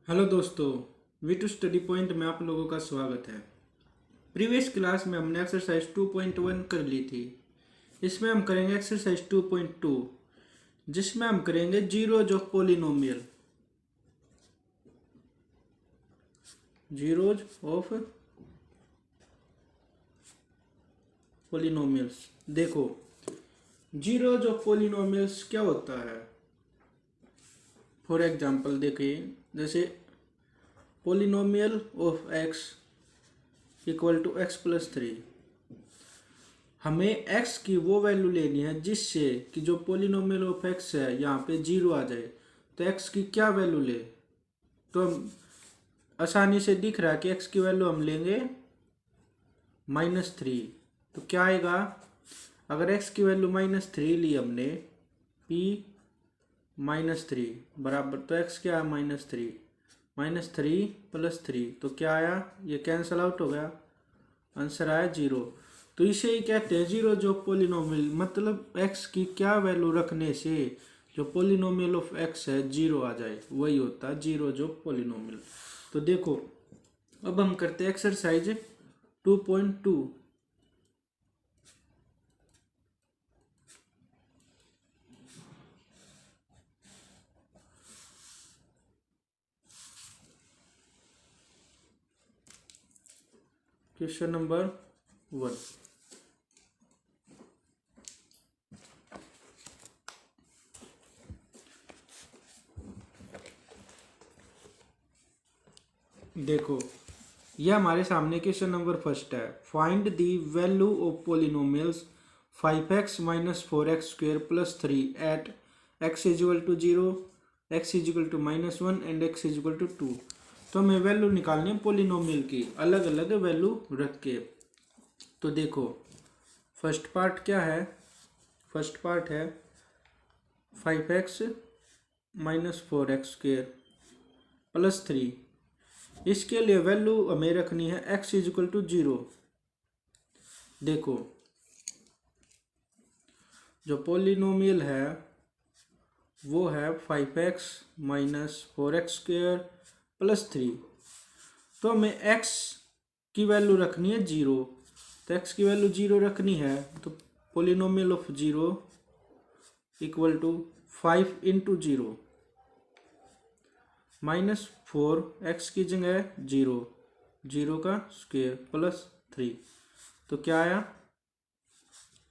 Hello दोस्तों, we to Study point में आप लोगों का स्वागत है। प्रीवियस क्लास में हमने एक्सरसाइज 2.1 कर ली थी। इसमें हम करेंगे एक्सरसाइज 2.2, जिसमें हम करेंगे zeros of polynomial. Zeros of polynomials. देखो, जीरोज ऑफ पोलिनोमियल्स क्या होता है। फॉर एग्जांपल देखिए, जैसे polynomial of x equal to x plus 3। हमें x की वो वैल्यू लेनी है जिससे कि जो पोलिनोमियल ऑफ x है यहाँ पे जीरो आ जाए। तो x की क्या वैल्यू ले, तो हम आसानी से दिख रहा है कि x की वैल्यू हम लेंगे -3। तो क्या आएगा, अगर x की वैल्यू -3 ली हमने, p -3 बराबर, तो x क्या है -3, -3 + 3, तो क्या आया, ये कैंसल आउट हो गया, आंसर आया 0। तो इसे ही कहते हैं जीरो जो पोलिनोमियल, मतलब x की क्या वैल्यू रखने से जो पोलिनोमियल ऑफ x है जीरो आ जाए, वही होता है जीरो जो पोलिनोमियल। तो देखो, अब हम करते हैं एक्सरसाइज 2.2। Question number 1। देखो, यह हमारे सामने क्वेश्चन नंबर फर्स्ट है। Find the value of polynomials 5x - 4x² + 3 at x = 0, x = -1 and x = 2। तो हमें वैल्यू निकालनी है पोलिनोमियल की, अलग अलग वैल्यू रख के। तो देखो, फर्स्ट पार्ट क्या है, फर्स्ट पार्ट है 5x - 4x² + 3। इसके लिए वैल्यू हमें रखनी है x = 0। देखो, जो पोलिनोमियल है वो है 5x - 4x² + 3। तो हमें x की वैल्यू रखनी है 0। तो x की वैल्यू 0 रखनी है, तो पोलिनोमियल ऑफ 0 = 5 × 0 -4, x की जगह 0, 0 का स्क्वायर + 3। तो क्या आया,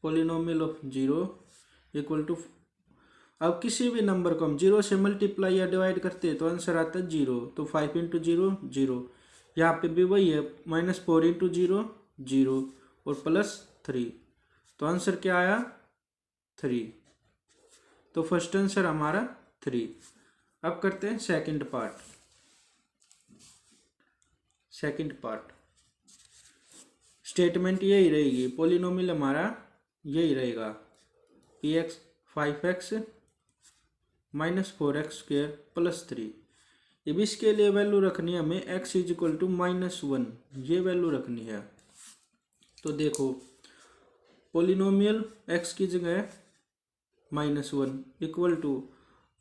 पोलिनोमियल ऑफ 0 = अब किसी भी नंबर को हम 0 से मल्टीप्लाई या डिवाइड करते हैं तो आंसर आता है 0। तो 5 × 0 0, यहाँ पे भी वही है, -4 × 0 0 और +3। तो आंसर क्या आया, 3। तो फर्स्ट आंसर हमारा 3। अब करते हैं second part. Second part statement यही रहेगी, पोलिनोमियल हमारा यही रहेगा, px 5x - 4x² + 3। अब इसके लिए वैल्यू रखनी है हमें x = -1, ये वैल्यू रखनी है। तो देखो, पोलिनोमियल x की जगह -1 =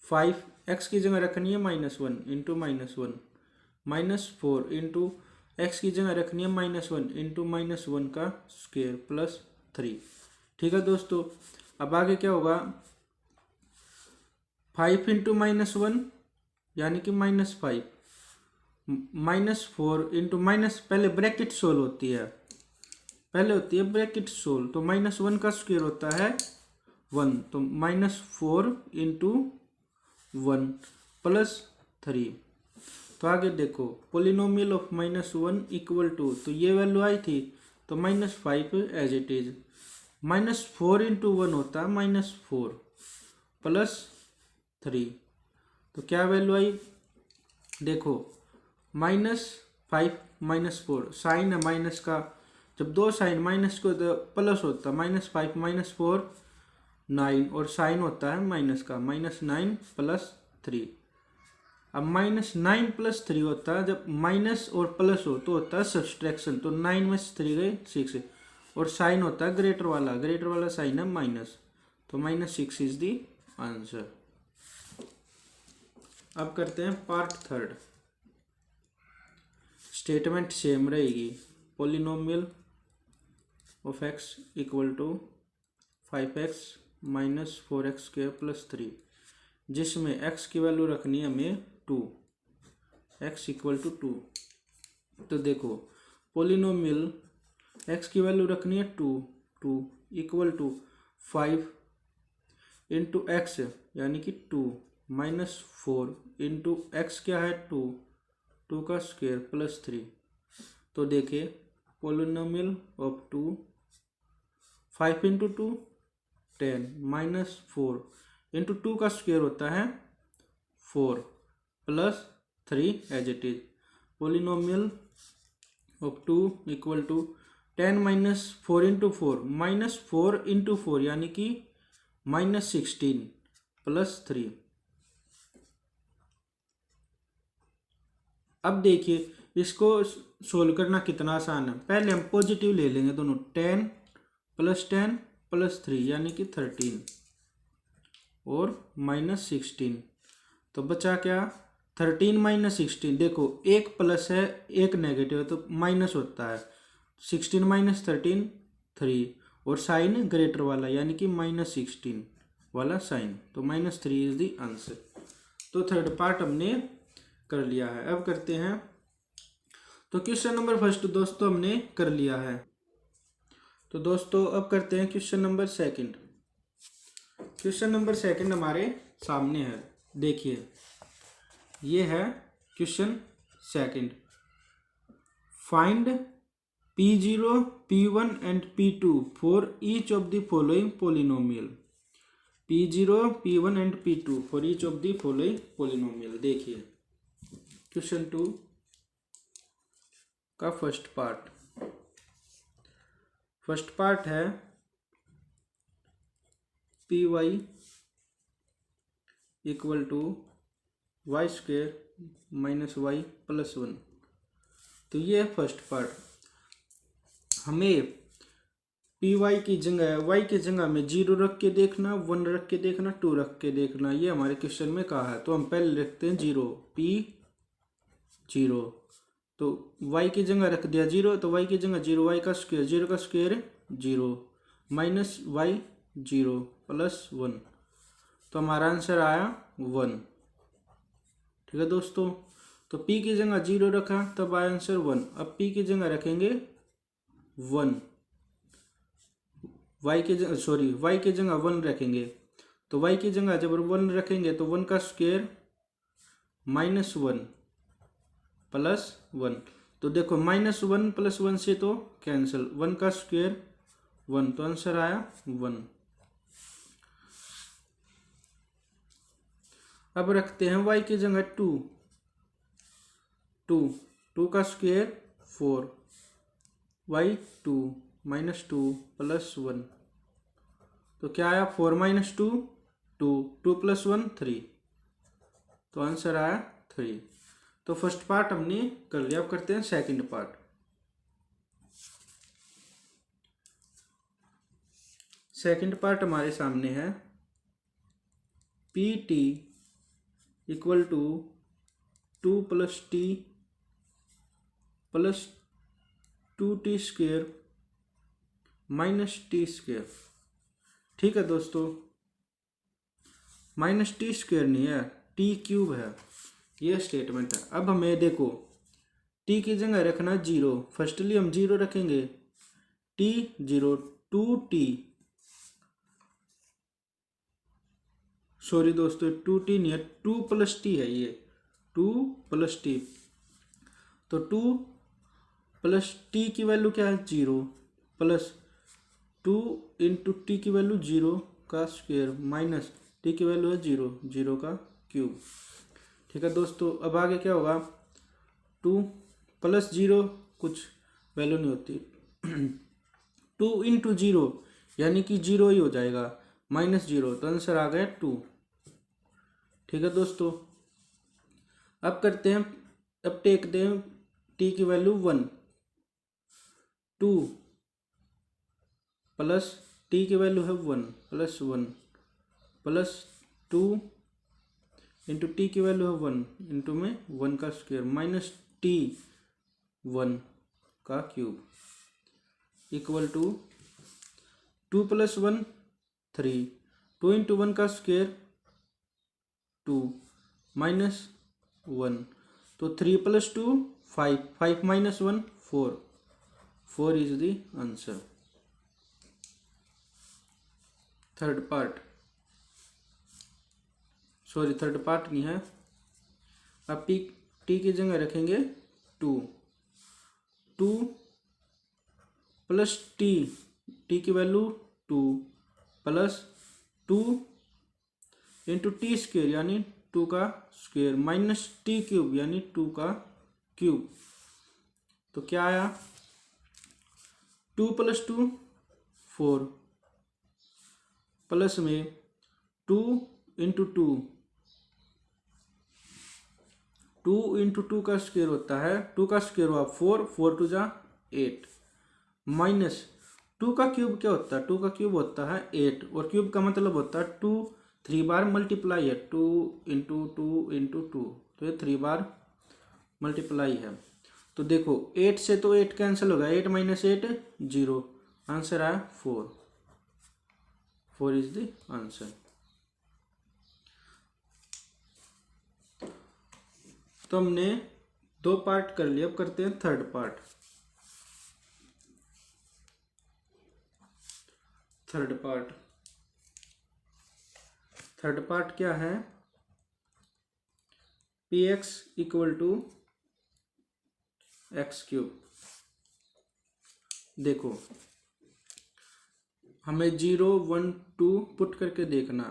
5, x की जगह रखनी है -1 × -1, -4 × x की जगह रखनी है -1 × -1 का स्क्वायर + 3। ठीक है दोस्तों, अब आगे क्या होगा, 5 × -1 यानी कि -5, -4 × पहले ब्रैकेट सोल्व होती है, पहले होती है ब्रैकेट सोल्व। तो -1 का स्क्वायर होता है 1, तो -4 × 1 + 3। तो आगे देखो, पोलिनोमियल ऑफ -1 = तो ये वैल्यू आई थी, तो -5 एज इट इज, -4 × 1 होता है -4 + 3। तो क्या वैल्यू आई, देखो, -5 -4, साइन है माइनस का, जब दो साइन माइनस को तो प्लस होता है, -5 - 4 9, और साइन होता है माइनस का, -9 + 3। अब -9 + 3 होता है, जब माइनस और प्लस हो तो होता है सब्सट्रैक्शन, तो 9 में से 3 गए 6, और साइन होता है ग्रेटर वाला साइन है माइनस, तो -6 इज द आंसर। अब करते हैं पार्ट थर्ड। स्टेटमेंट सेम रहेगी। Polynomial of x equal to 5x minus 4x square plus 3, जिसमें x की वैल्यू रखनी है हमें 2, x इक्वल टू 2। तो देखो पोलिनोमियल x की वैल्यू रखनी है 2 इक्वल टू 5 इंटू एक्स यानी कि 2 माइनस 4 इंटू एक्स क्या है 2 का स्क्वायर प्लस 3। तो देखिए polynomial of 2, 5 into 2 10 minus 4 into 2 का स्क्वायर होता है 4 plus 3 as it is. Polynomial of 2 equal to 10 minus 4 into 4 minus 4 into 4 यानी कि माइनस 16 प्लस 3। अब देखिए इसको सोल्व करना कितना आसान है। पहले हम पॉजिटिव ले लेंगे दोनों, 10 प्लस 3 यानी कि 13 और माइनस 16। तो बचा क्या 13 माइनस 16। देखो एक प्लस है एक नेगेटिव है तो माइनस होता है। 16 माइनस 13 3 और साइन ग्रेटर वाला यानी कि माइनस 16 वाला साइन, तो माइनस 3 इज द आंसर। तो थर्ड पार्ट हमने कर लिया है। अब करते हैं तो क्वेश्चन नंबर फर्स्ट दोस्तों हमने कर लिया है। तो दोस्तों अब करते हैं question number second. Question number second हमारे सामने है। देखिए ये है question second. Find P0, P1 and P2 for each of the following polynomial। P0, P1 and P2 for each of the following polynomial। देखिए क्वेश्चन 2 का फर्स्ट पार्ट है Py equal to y square minus y plus 1। तो ये है first part. हमें P y की जगह Y की जगह में 0 रख के देखना, 1 रख के देखना, 2 रख के देखना, ये हमारे क्वेश्चन में कहा है। तो हम पहले रखते हैं 0, P0। तो y की जगह रख दिया 0 तो y की जगह 0, y का स्क्वायर 0 का स्क्वायर 0 माइनस y 0 प्लस 1। तो हमारा आंसर आया 1। ठीक है दोस्तों। तो p की जगह 0 रखा तब आया आंसर 1। अब p की जगह रखेंगे 1, y की जगह 1 रखेंगे। तो y की जगह जब 1 रखेंगे तो 1 का स्क्वायर माइनस 1 प्लस 1। तो देखो माइनस 1 प्लस 1 से तो कैंसिल, 1 का स्क्वायर 1, तो आंसर आया 1। अब रखते हैं y की जगह 2 का स्क्वायर 4, y 2 माइनस 2 प्लस 1। तो क्या आया 4 माइनस 2 2 प्लस 1 3। तो आंसर आया 3। तो फर्स्ट पार्ट हमने कर लिया। अब करते हैं सेकंड पार्ट। सेकंड पार्ट हमारे सामने है P T equal to 2 plus T plus 2t square minus T square. ठीक है दोस्तों, माइनस टी स्क्वेयर नहीं है, टी क्यूब है, ये स्टेटमेंट है। अब हमें देखो टी की जगह रखना 0। फर्स्टली हम 0 रखेंगे, टी 0 2t, सॉरी दोस्तों 2t नहीं है, 2 प्लस टी है, ये 2 प्लस टी। तो 2 प्लस टी की वैल्यू क्या है 0 प्लस 2 इंटू टी की वैल्यू 0 का स्क्वायर माइनस टी की वैल्यू है 0 का क्यूब। ठीक है दोस्तों। अब आगे क्या होगा 2 प्लस 0 कुछ वैल्यू नहीं होती, 2 इंटू 0 यानी कि 0 ही हो जाएगा, माइनस 0। तो आंसर आ गया 2। ठीक है दोस्तों। अब करते हैं, अब टेक दें टी की वैल्यू 1, 2 प्लस टी की वैल्यू है 1 प्लस 1 प्लस 2 इंटू टी की वैल्यू है 1 इंटू में 1 का स्क्वायर माइनस टी 1 का क्यूब इक्वल टू 2 + 1 3, 2 × 1 का स्क्वायर 2 -1, तो 3 + 2 5, 5 - 1 4, 4 is the answer. Third part नहीं है। अब टी की जगह रखेंगे 2 + टी की वैल्यू 2 + 2 × t² यानी 2 का स्क्वायर -t³ यानी 2 का क्यूब। तो क्या आया? 2 + 2 4 प्लस में 2 × 2, 2 × 2 का स्क्वायर होता है 2 का स्क्वायर हुआ 4, 4 × 2 = 8 माइनस 2 का क्यूब क्या होता है? 2 का क्यूब होता है 8 और क्यूब का मतलब होता है 2 3 बार मल्टीप्लाई है 2 × 2 × 2, तो ये 3 बार मल्टीप्लाई है। तो देखो 8 से तो 8 कैंसिल होगा, 8 - 8 0, आंसर आया 4, 4 इज द आंसर। तो हमने 2 पार्ट कर लिया, अब करते हैं थर्ड पार्ट। थर्ड पार्ट क्या है? px = x³। देखो हमें 0 1 2 पुट करके देखना।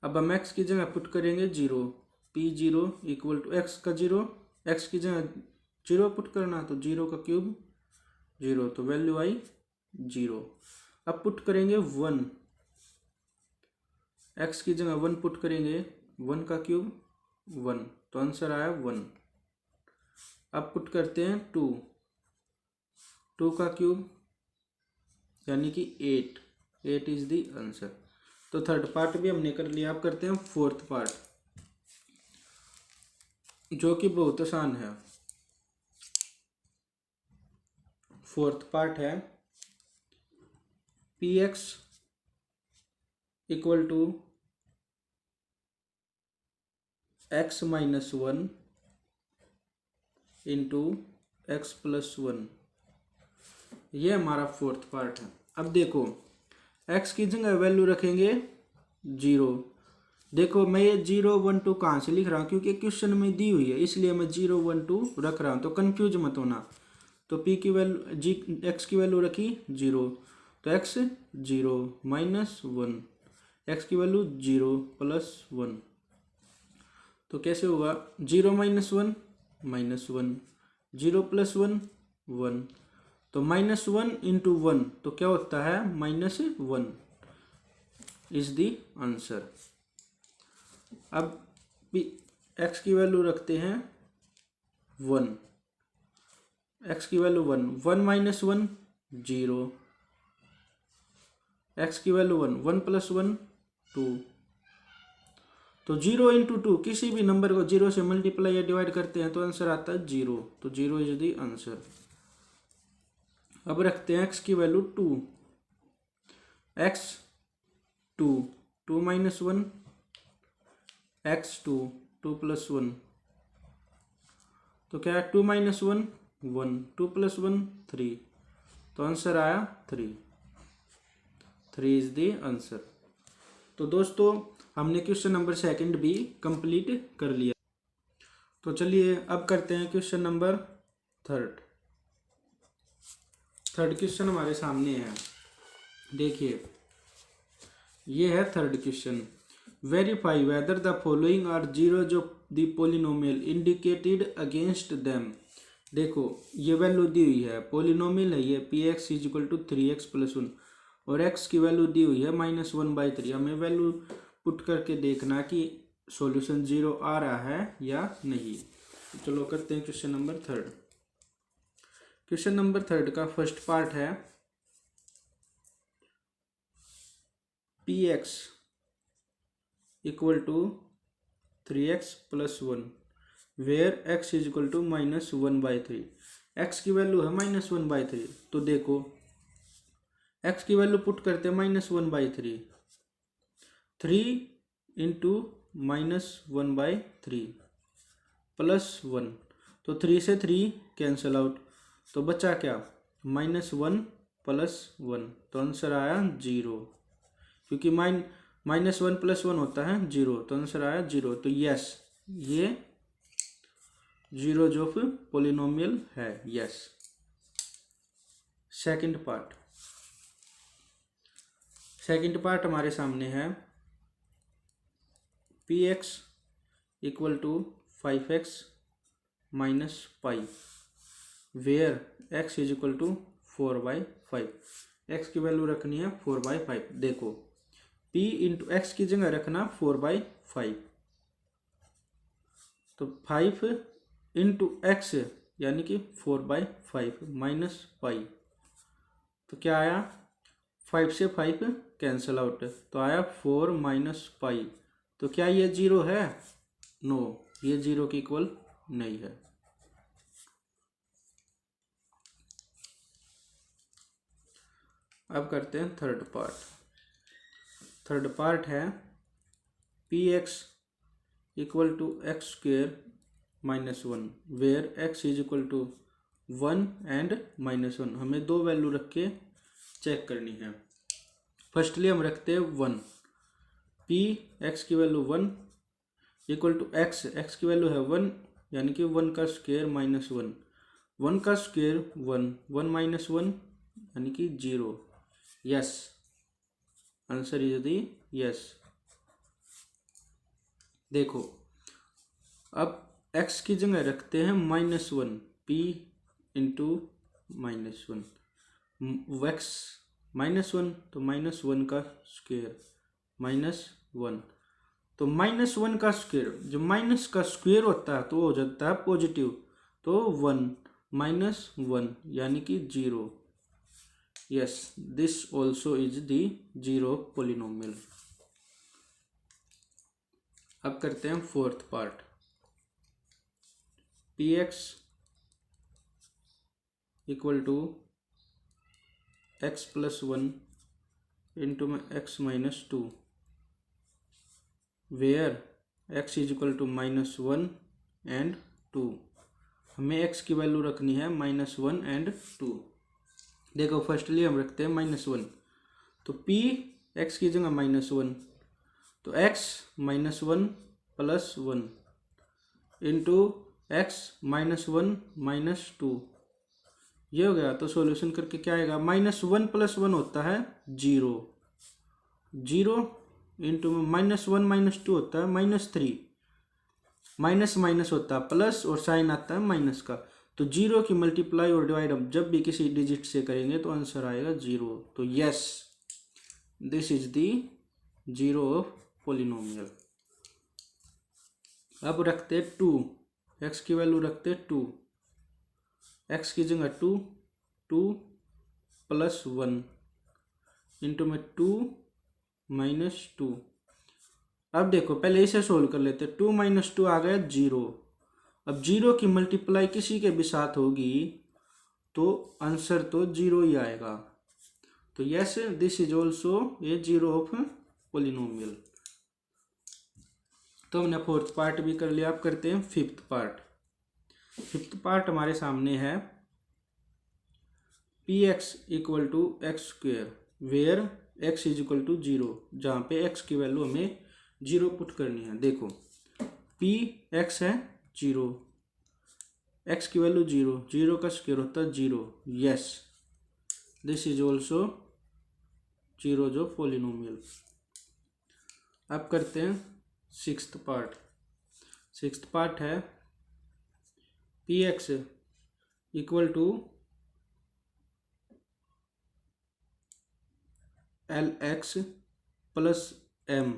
अब हम x की जगह पुट करेंगे 0, p0 = x का 0, x की जगह 0 पुट करना, तो 0 का क्यूब 0, तो वैल्यू आई 0। अब पुट करेंगे 1, x की जगह 1 पुट करेंगे, 1 का क्यूब 1, तो आंसर आया 1। अब पुट करते हैं 2, 2 का क्यूब यानी कि 8, 8 इज द आंसर। तो थर्ड पार्ट भी हमने कर लिया। अब करते हैं फोर्थ पार्ट, जो कि बहुत आसान है। फोर्थ पार्ट है px = x - 1 × x + 1, ये हमारा फोर्थ पार्ट है। अब देखो x की जगह वैल्यू रखेंगे 0। देखो मैं ये 0 1 2 कहाँ से लिख रहा हूँ? क्योंकि क्वेश्चन में दी हुई है, इसलिए मैं 0 1 2 रख रहा हूँ, तो कंफ्यूज मत होना। तो p की वैल्यू x की वैल्यू रखी 0, तो x 0 -1, x की वैल्यू 0 + 1, तो कैसे होगा? 0 - 1 -1, 0 + 1 1, तो -1 × 1, तो क्या होता है? -1 इज द आंसर। अब x की वैल्यू रखते हैं 1, x की वैल्यू 1, 1 - 1 0, x की वैल्यू 1, 1 + 1 2, तो 0 × 2, किसी भी नंबर को 0 से मल्टीप्लाई या डिवाइड करते हैं तो आंसर आता है 0, तो 0 इज द आंसर। अब रखते हैं x की वैल्यू 2, x 2, 2 - 1 x 2, 2 + 1, तो क्या है? 2 - 1 1, 2 + 1 3, तो आंसर आया 3, 3 इज द आंसर। तो दोस्तों हमने क्वेश्चन नंबर सेकंड भी कंप्लीट कर लिया। तो चलिए अब करते हैं question number third. Third question हमारे सामने है, देखिए ये है third question. Verify whether the following are zeros of the polynomial indicated against them. देखो ये वैल्यू दी हुई है, पोलिनोमियल है ये, px = 3x + 1 और x की वैल्यू दी हुई है -1/3। हमें वैल्यू पुट करके देखना कि सॉल्यूशन 0 आ रहा है या नहीं। तो चलो करते हैं question number third. Question number third का फर्स्ट पार्ट है px = 3x + 1। Where X is equal to -1/3। X की वैल्यू है -1/3, तो देखो एक्स की वैल्यू पुट करते हैं -1/3, 3 इंटू -1/3 +1, तो 3 से 3 कैंसिल आउट, तो बचा क्या -1 +1, तो आंसर आया 0, क्योंकि -1 +1 होता है 0, तो आंसर आया 0। तो यस, ये जीरोज ऑफ पोलिनोमियल है, यस। सेकंड पार्ट हमारे सामने है px equal to 5x minus pi, where x is equal to 4/5। x की वैल्यू रखनी है 4/5। देखो p इंटू एक्स की जगह रखना 4/5, तो 5 इंटू एक्स यानी कि 4/5 माइनस पाई, तो क्या आया 5 से 5 कैंसिल आउट, तो आया 4 माइनस पाई। तो क्या ये 0 है? नो, ये 0 के इक्वल नहीं है। अब करते हैं थर्ड पार्ट है px equal to x² -1, where x is equal to 1 and -1। हमें दो वैल्यू रख के चेक करनी है। फर्स्टली हम रखते हैं 1, p x की वैल्यू 1 इक्वल टू x की वैल्यू है 1, यानी कि 1 का स्क्वायर -1, 1 का स्क्वायर 1, 1 माइनस 1 यानी कि 0। Yes, answer is the yes. देखो अब x की जगह रखते हैं -1, p इंटू -1, x -1 तो -1 का स्क्वायर -1, तो -1 का स्क्वायर, जो माइनस का स्क्वायर होता है तो हो जाता है पॉजिटिव, तो 1 -1 यानी कि 0। Yes, this also is the zero polynomial. अब करते हैं fourth part, px equal to x + 1 into x - 2, where x is equal to -1 and 2। हमें x की वैल्यू रखनी है -1 एंड 2। देखो फर्स्टली हम रखते हैं -1, तो p x की जगह -1, तो x -1 + 1 इंटू x -1 - 2, ये हो गया। तो सॉल्यूशन करके क्या आएगा, -1 + 1 होता है 0, 0 इंटू -1 - 2 होता है -3, माइनस माइनस होता है प्लस और साइन आता है माइनस का, तो 0 की मल्टीप्लाई और डिवाइड हम जब भी किसी डिजिट से करेंगे तो आंसर आएगा 0। तो yes, this is the zero of polynomial. अब रखते 2, x की वैल्यू रखते 2, x की जगह 2, 2 + 1 इंटू में 2 - 2। अब देखो पहले इसे सोल्व कर लेते, 2 - 2 आ गया 0। अब 0 की मल्टीप्लाई किसी के भी साथ होगी तो आंसर तो 0 ही आएगा। तो yes, this is also a zero of polynomial. तो हमने फोर्थ पार्ट भी कर लिया। अब करते हैं फिफ्थ पार्ट हमारे सामने है px equal to x², where x is equal to 0, जहाँ पे x की वैल्यू हमें 0 पुट करनी है। देखो px है 0, x की वैल्यू 0, 0 का स्क्वायर होता है 0। Yes, this is also zero जो पोलिनोमियल। अब करते हैं सिक्स्थ पार्ट है px equal to lx + m,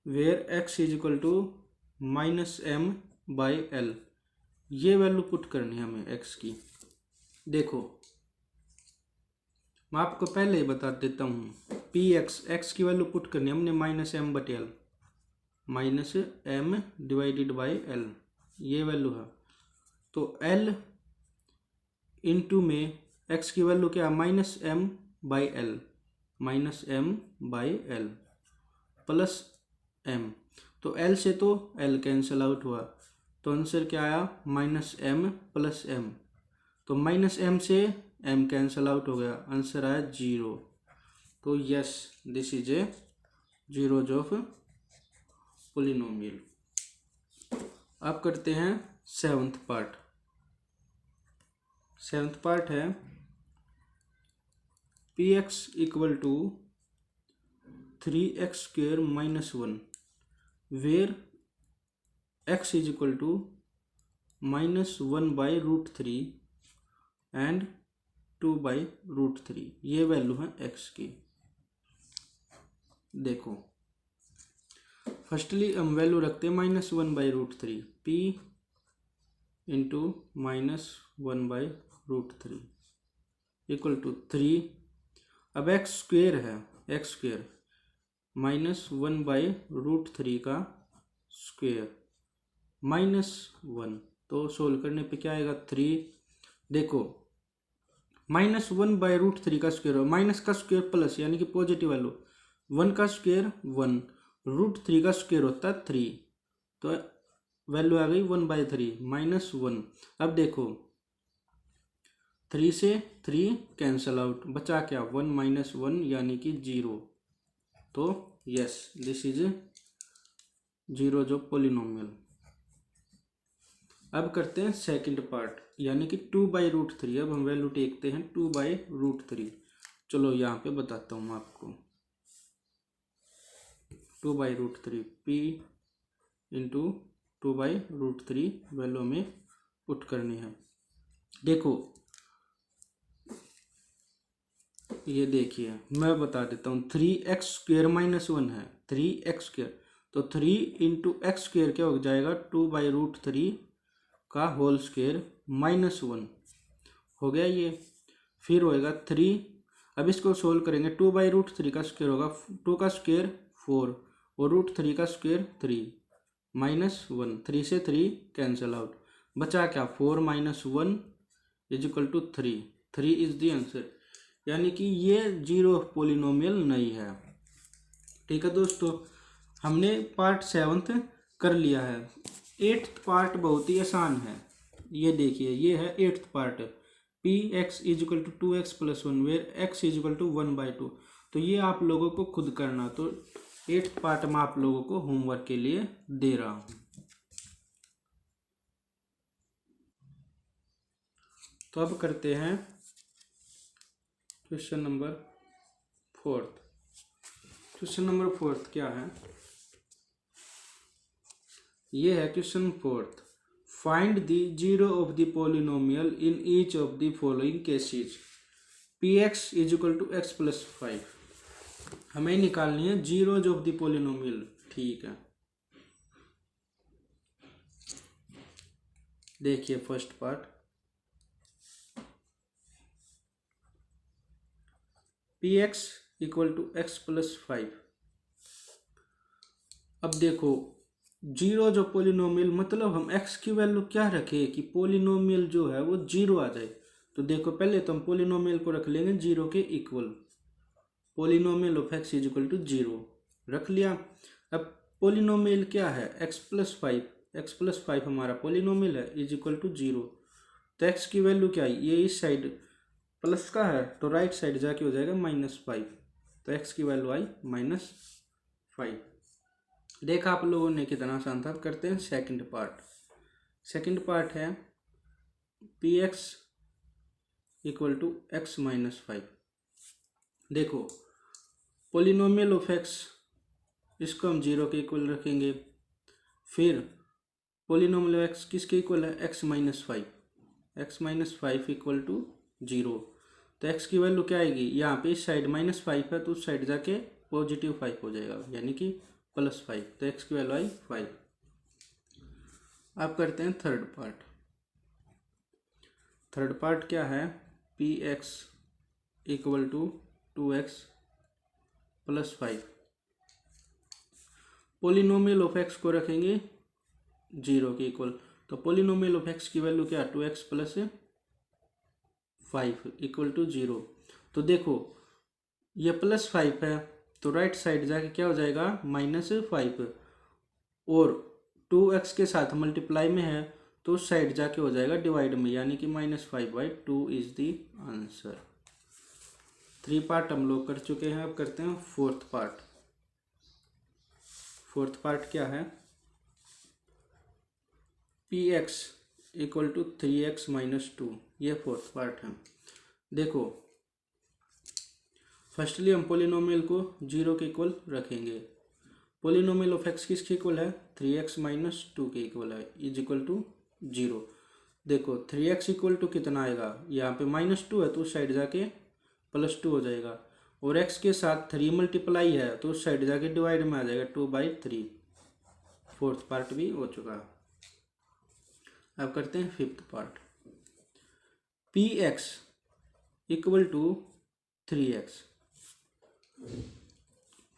where x is equal to -m/l। ये वैल्यू पुट करनी है हमें x की। देखो मैं आपको पहले ही बता देता हूँ, px x की वैल्यू पुट करनी है हमने -m/l, minus M divided by L, ये वैल्यू है। तो एल इंटू में एक्स की वैल्यू क्या है, minus M by L, minus M by L plus M. तो एल से तो एल कैंसिल आउट हुआ, तो आंसर क्या आया, माइनस एम प्लस एम। तो माइनस एम से एम कैंसिल आउट हो गया, आंसर आया 0। तो yes, this is a zeros of polynomial. अब करते हैं सेवंथ पार्ट। सेवंथ पार्ट है P X equal to 3x square minus 1 where x is equal to minus 1 by root 3 and 2 by root 3। ये value है x की। देखो firstly हम value रखते हैं minus 1 by root 3, p into minus 1 by root 3 equal to 3। अब x square है, x square minus 1 by root 3 का स्क्वेयर माइनस 1, तो सोल्व करने पे क्या आएगा 3। देखो माइनस 1 बाई रूट 3 का स्क्वेयर, माइनस का स्क्वेयर प्लस यानी कि पॉजिटिव वैल्यू, 1 का स्क्वेयर 1, रूट 3 का स्क्वेयर होता है 3, तो वैल्यू आ गई 1 बाई 3 माइनस 1। अब देखो 3 से 3 कैंसल आउट, बचा क्या 1 माइनस 1 यानी कि 0। तो yes, this is zeros of polynomial. अब करते हैं सेकंड पार्ट, यानी कि 2 बाई रूट 3। अब हम वैल्यू टेकते हैं 2 बाई रूट 3। चलो यहाँ पे बताता हूँ आपको, 2 by root 3 p into 2 by root 3 value में पुट करनी है। देखो ये देखिए मैं बता देता हूँ, 3x स्क्वेयर माइनस 1 है, 3x स्क्वेयर, तो 3 इंटू एक्स स्क्वेयर क्या हो जाएगा 2 बाई रूट 3 का होल स्क्वेयर माइनस 1 हो गया ये। फिर होएगा 3, अब इसको सोल्व करेंगे, 2 बाई रूट 3 का स्क्वेयर होगा 2 का स्क्वेयर 4 और रूट 3 का स्क्वेयर 3 माइनस 1, 3 से 3 कैंसिल आउट, बचा क्या 4 minus 1 is equal to 3। 3 is the answer, यानी कि ये जीरो पोलिनोमियल नहीं है। ठीक है दोस्तों, हमने पार्ट 7th कर लिया है। 8th पार्ट बहुत ही आसान है, ये देखिए ये है 8th part, P X is equal to 2x plus 1 where x is equal to 1/2। तो ये आप लोगों को खुद करना, तो 8th पार्ट में आप लोगों को होमवर्क के लिए दे रहा हूँ। तो अब करते हैं क्वेश्चन नंबर 4। क्वेश्चन नंबर 4 क्या है, ये है question 4। Find the zero of the polynomial in each of the following cases, P X is equal to x plus 5। हमें निकालनी है जीरोज ऑफ द पोलिनोमियल। ठीक है, देखिए first part, P X equal to x plus 5। अब देखो zero जो polynomial, मतलब हम x की वैल्यू क्या रखे कि पोलिनोमियल जो है वो 0 आ जाए। तो देखो पहले तो हम पोलिनोमियल को रख लेंगे 0 के equal, polynomial of x is equal to 0 रख लिया। अब पोलिनोमियल क्या है x प्लस 5, एक्स प्लस 5 हमारा पोलिनोमियल है इज इक्वल टू 0। तो x की वैल्यू क्या है, ये इस साइड प्लस का है तो राइट साइड जाके हो जाएगा -5, तो x की वैल्यू आई -5। देखा आप लोगों ने कितना आसान था। करते हैं सेकंड पार्ट। सेकंड पार्ट है P X equal to X minus 5। देखो पोलिनोमियल ऑफ एक्स, इसको हम 0 के इक्वल रखेंगे। फिर पोलिनोमियल ऑफ एक्स किसके इक्वल है, X minus 5, X minus 5 equal to 0। तो एक्स की वैल्यू क्या आएगी, यहाँ पे इस साइड -5 है तो उस साइड जाके +5 हो जाएगा, यानी कि +5, तो एक्स की वैल्यू आई 5। अब करते हैं थर्ड पार्ट। थर्ड पार्ट क्या है, P X equal to 2x plus 5। Polynomial of X को रखेंगे 0 के इक्वल, तो पोलिनोमियल ऑफ एक्स की वैल्यू क्या, 2x प्लस 5 इक्वल टू 0। तो देखो ये +5 है, तो राइट साइड जाके क्या हो जाएगा, -5, और 2x के साथ मल्टीप्लाई में है तो उस साइड जाके हो जाएगा डिवाइड में, यानी कि -5/2 इज द आंसर। 3 पार्ट हम लोग कर चुके हैं, अब करते हैं फोर्थ पार्ट। फोर्थ पार्ट क्या है, px इक्वल टू 3x - 2, ये फोर्थ पार्ट है। देखो फर्स्टली हम पोलिनोमियल को 0 के इक्वल रखेंगे। पोलिनोमियल ऑफ x किसके इक्वल है, 3x - 2 के इक्वल है, इज इक्वल टू 0। देखो 3x इक्वल टू कितना आएगा, यहाँ पे -2 है तो उस साइड जाके +2 हो जाएगा, और x के साथ 3 मल्टीप्लाई है तो उस साइड जाके डिवाइड में आ जाएगा 2/3। फोर्थ पार्ट भी हो चुका है। अब करते हैं fifth part. px equal to 3x।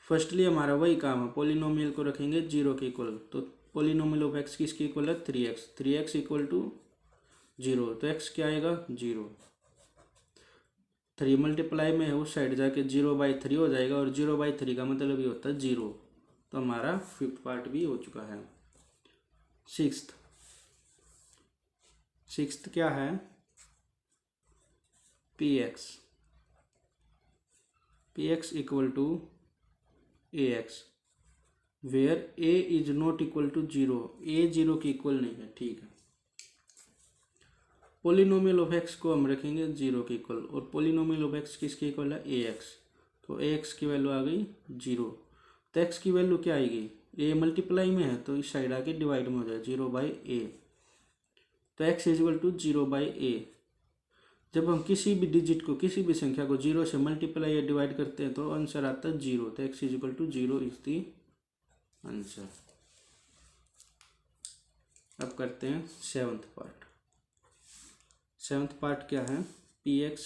Firstly हमारा वही काम है, पोलिनोमियल को रखेंगे 0 के इक्वल, तो पोलिनोमियल ऑफ x किसके इक्वल है, 3x। 3x इक्वल टू 0, तो x क्या आएगा, 0। 3 मल्टीप्लाई में है उस साइड जाके 0/3 हो जाएगा, और 0/3 का मतलब ये होता है 0। तो हमारा फिफ्थ पार्ट भी हो चुका है। सिक्स्थ क्या है, px equal to ax, where a is not equal to 0, a 0 के इक्वल नहीं है, ठीक है। पोलिनोमियल ऑफ x को हम रखेंगे 0 के इक्वल, और पोलिनोमियल ऑफ x किसके इक्वल है, ax, तो ax की वैल्यू आ गई 0। तो x की वैल्यू क्या आएगी, a मल्टीप्लाई में है तो इस साइड आके डिवाइड में हो जाए 0/a, तो x is equal to 0/a। जब हम किसी भी डिजिट को, किसी भी संख्या को 0 से मल्टीप्लाई या डिवाइड करते हैं तो आंसर आता है 0, तो x is equal to 0 is the answer. अब करते हैं सेवंथ पार्ट। सेवंथ पार्ट क्या है, px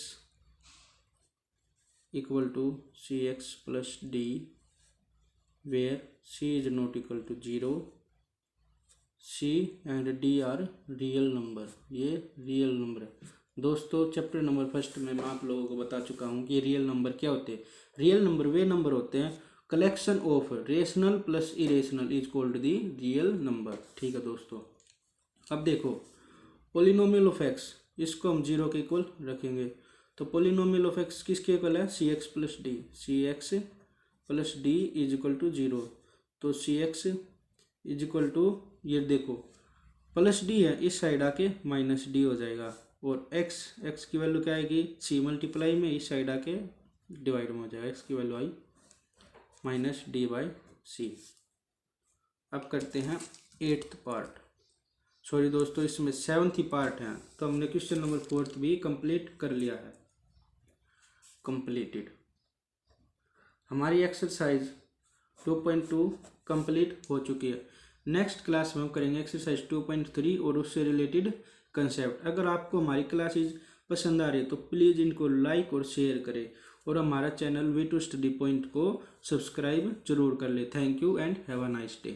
equal to cx plus d, where c is not equal to 0, c and d are real number, ये रियल नंबर है। दोस्तों chapter number first में मैं आप लोगों को बता चुका हूँ कि रियल नंबर क्या होते हैं। रियल नंबर वे नंबर होते हैं collection of rational plus irrational is called the real number, ठीक है दोस्तों। अब देखो पोलिनोमियल ऑफ x, इसको हम 0 के इक्वल रखेंगे, तो पोलिनोमियल ऑफ x किसके इक्वल है, cx plus D, cx plus D is equal to 0, तो cx इज इक्वल टू, ये देखो प्लस डी है इस साइड आके -d हो जाएगा, और x की वैल्यू क्या आएगी, c मल्टीप्लाई में इस साइड आके डिवाइड में हो जाएगा, x की वैल्यू आई -d/c। अब करते हैं 8th पार्ट, सॉरी दोस्तों इसमें 7th ही पार्ट है, तो हमने क्वेश्चन नंबर 4 भी कंप्लीट कर लिया है, कंप्लीटेड। हमारी एक्सरसाइज 2.2 कंप्लीट हो चुकी है। नेक्स्ट क्लास में हम करेंगे एक्सरसाइज 2.3 और उससे रिलेटेड कंसेप्ट। अगर आपको हमारी क्लासेज पसंद आ रही है तो प्लीज़ इनको लाइक और शेयर करें, और हमारा channel Way to Study Point को सब्सक्राइब जरूर कर ले। Thank you and have a nice day.